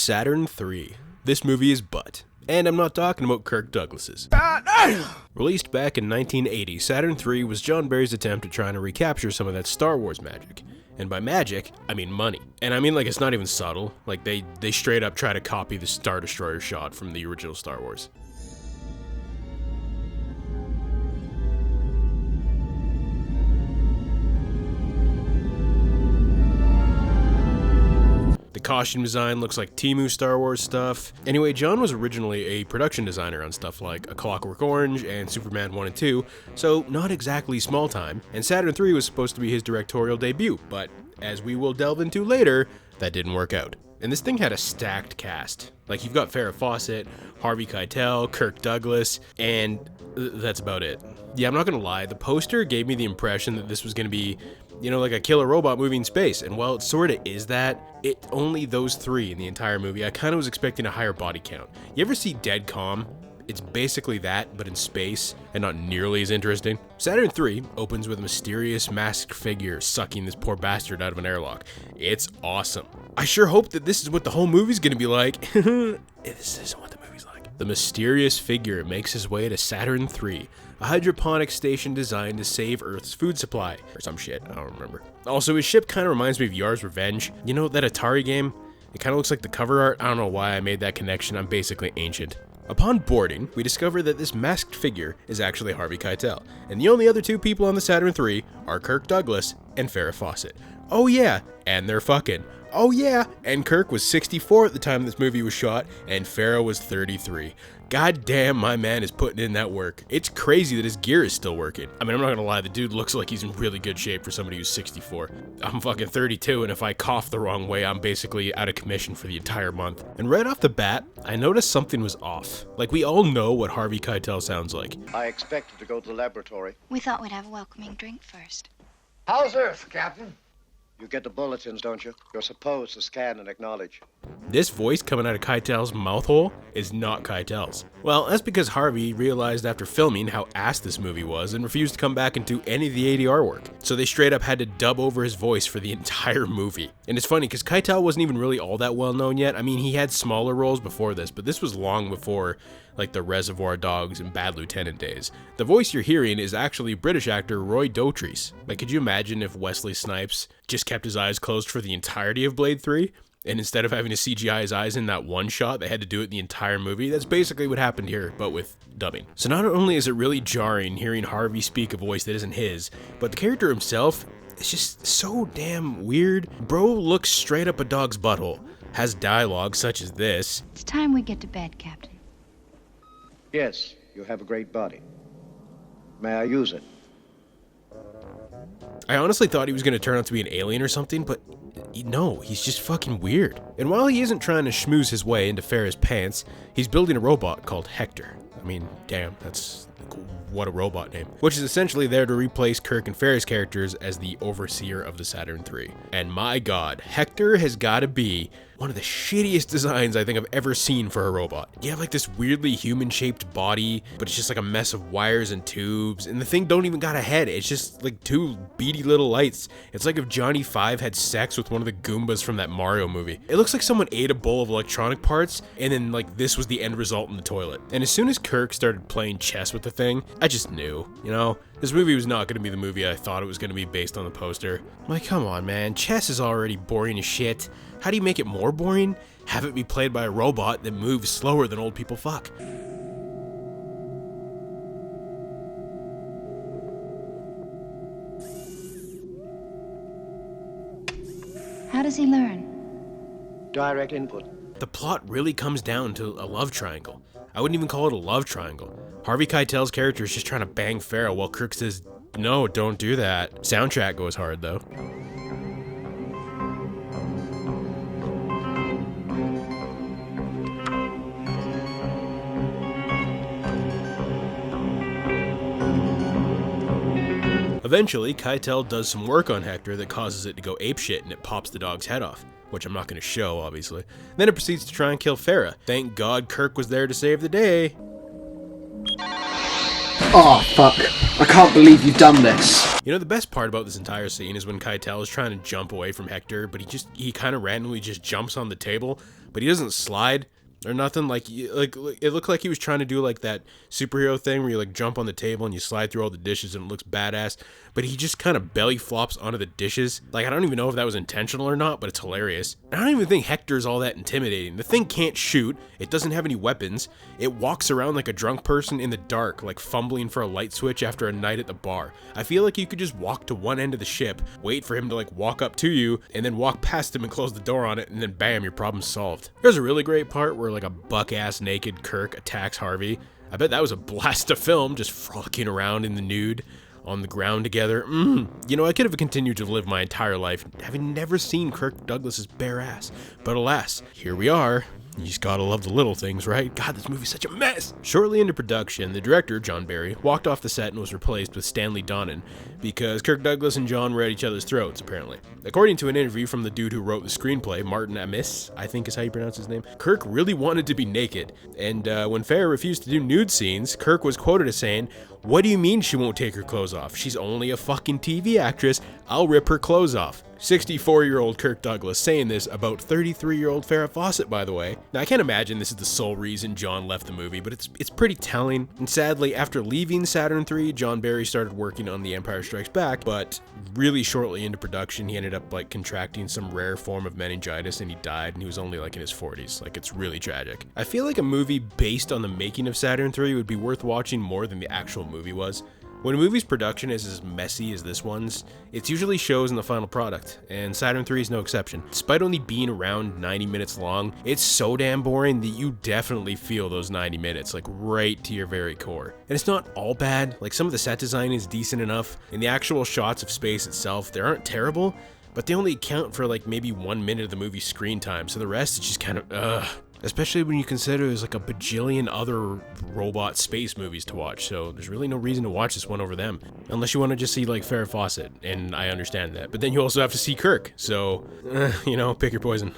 Saturn III. This movie is butt. And I'm not talking about Kirk Douglas's. Released back in 1980, Saturn III was John Barry's attempt at trying to recapture some of that Star Wars magic. And by magic, I mean money. And I mean, like, it's not even subtle. Like, they straight up try to copy the Star Destroyer shot from the original Star Wars. The costume design looks like Temu Star Wars stuff. Anyway, John was originally a production designer on stuff like A Clockwork Orange and Superman 1 and 2, so not exactly small time, and Saturn III was supposed to be his directorial debut, but as we will delve into later, that didn't work out. And this thing had a stacked cast. Like, you've got Farrah Fawcett, Harvey Keitel, Kirk Douglas, and that's about it. Yeah, I'm not gonna lie, the poster gave me the impression that this was gonna be, you know, like a killer robot movie in space, and while it sorta is that, it only those three in the entire movie. I kinda was expecting a higher body count. You ever see Dead Calm? It's basically that, but in space, and not nearly as interesting. Saturn III opens with a mysterious masked figure sucking this poor bastard out of an airlock. It's awesome. I sure hope that this is what the whole movie's gonna be like. This isn't what the movie's like. The mysterious figure makes his way to Saturn III, a hydroponic station designed to save Earth's food supply. Or some shit, I don't remember. Also, his ship kind of reminds me of Yar's Revenge. You know, that Atari game? It kind of looks like the cover art. I don't know why I made that connection. I'm basically ancient. Upon boarding, we discover that this masked figure is actually Harvey Keitel, and the only other two people on the Saturn III are Kirk Douglas and Farrah Fawcett. Oh yeah, and they're fucking. Oh yeah, and Kirk was 64 at the time this movie was shot, and Farrah was 33. God damn, my man is putting in that work. It's crazy that his gear is still working. I mean, I'm not gonna lie, the dude looks like he's in really good shape for somebody who's 64. I'm fucking 32, and if I cough the wrong way, I'm basically out of commission for the entire month. And right off the bat, I noticed something was off. Like, we all know what Harvey Keitel sounds like. I expected to go to the laboratory. We thought we'd have a welcoming drink first. How's Earth, Captain? You get the bulletins, don't you? You're supposed to scan and acknowledge. This voice coming out of Keitel's mouth hole is not Keitel's. Well, that's because Harvey realized after filming how ass this movie was and refused to come back and do any of the ADR work. So they straight up had to dub over his voice for the entire movie. And it's funny because Keitel wasn't even really all that well known yet. I mean, he had smaller roles before this, but this was long before like the Reservoir Dogs and Bad Lieutenant days. The voice you're hearing is actually British actor Roy Dotrice. Like, could you imagine if Wesley Snipes just kept his eyes closed for the entirety of Blade 3? And instead of having to CGI his eyes in that one shot, they had to do it the entire movie? That's basically what happened here, but with dubbing. So not only is it really jarring hearing Harvey speak a voice that isn't his, but the character himself is just so damn weird. Bro looks straight up a dog's butthole, has dialogue such as this. It's time we get to bed, Captain. Yes, you have a great body. May I use it? I honestly thought he was going to turn out to be an alien or something, but no, he's just fucking weird. And while he isn't trying to schmooze his way into Farrah's pants, he's building a robot called Hector. I mean, damn, that's what a robot name. Which is essentially there to replace Kirk and Farrah's characters as the overseer of the Saturn III. And my god, Hector has got to be one of the shittiest designs I think I've ever seen for a robot. You have like this weirdly human-shaped body, but it's just like a mess of wires and tubes, and the thing don't even got a head. It's just like two beady little lights. It's like if Johnny Five had sex with one of the Goombas from that Mario movie. It looks like someone ate a bowl of electronic parts, and then like this was the end result in the toilet. And as soon as Kirk started playing chess with the thing, I just knew, you know? This movie was not going to be the movie I thought it was going to be based on the poster. I'm like, come on, man. Chess is already boring as shit. How do you make it more boring? Have it be played by a robot that moves slower than old people fuck. How does he learn? Direct input. The plot really comes down to a love triangle. I wouldn't even call it a love triangle. Harvey Keitel's character is just trying to bang Farrah while Kirk says, no, don't do that. Soundtrack goes hard though. Eventually, Keitel does some work on Hector that causes it to go apeshit and it pops the dog's head off, which I'm not going to show, obviously. Then it proceeds to try and kill Farrah. Thank God Kirk was there to save the day. Oh, fuck. I can't believe you've done this. You know, the best part about this entire scene is when Keitel is trying to jump away from Hector, but he kind of randomly just jumps on the table, but he doesn't slide or nothing. Like it looked like he was trying to do like that superhero thing where you like jump on the table and you slide through all the dishes and it looks badass, but he just kind of belly flops onto the dishes. Like, I don't even know if that was intentional or not, but it's hilarious. I don't even think Hector's all that intimidating. The thing can't shoot, it doesn't have any weapons, it walks around like a drunk person in the dark, like fumbling for a light switch after a night at the bar. I feel like you could just walk to one end of the ship, wait for him to like walk up to you, and then walk past him and close the door on it, and then bam, your problem's solved. There's a really great part where like a buck-ass naked Kirk attacks Harvey. I bet that was a blast to film, just frolicking around in the nude on the ground together. You know, I could have continued to live my entire life having never seen Kirk Douglas's bare ass, but alas, here we are. You just gotta love the little things, right? God, this movie's such a mess! Shortly into production, the director, John Barry, walked off the set and was replaced with Stanley Donen because Kirk Douglas and John were at each other's throats, apparently. According to an interview from the dude who wrote the screenplay, Martin Amis, I think is how you pronounce his name, Kirk really wanted to be naked, and when Farrah refused to do nude scenes, Kirk was quoted as saying, "What do you mean she won't take her clothes off? She's only a fucking TV actress. I'll rip her clothes off." 64-year-old Kirk Douglas saying this about 33-year-old Farrah Fawcett, by the way. Now, I can't imagine this is the sole reason John left the movie, but it's pretty telling. And sadly, after leaving Saturn III, John Barry started working on The Empire Strikes Back, but really shortly into production, he ended up like contracting some rare form of meningitis and he died, and he was only like in his 40s. Like, it's really tragic. I feel like a movie based on the making of Saturn III would be worth watching more than the actual movie was. When a movie's production is as messy as this one's, it usually shows in the final product, and Saturn III is no exception. Despite only being around 90 minutes long, it's so damn boring that you definitely feel those 90 minutes, like right to your very core. And it's not all bad, like some of the set design is decent enough, and the actual shots of space itself, they aren't terrible, but they only account for like maybe 1 minute of the movie's screen time, so the rest is just kind of, especially when you consider there's like a bajillion other robot space movies to watch, so there's really no reason to watch this one over them. Unless you want to just see like Farrah Fawcett, and I understand that. But then you also have to see Kirk, so, you know, pick your poison.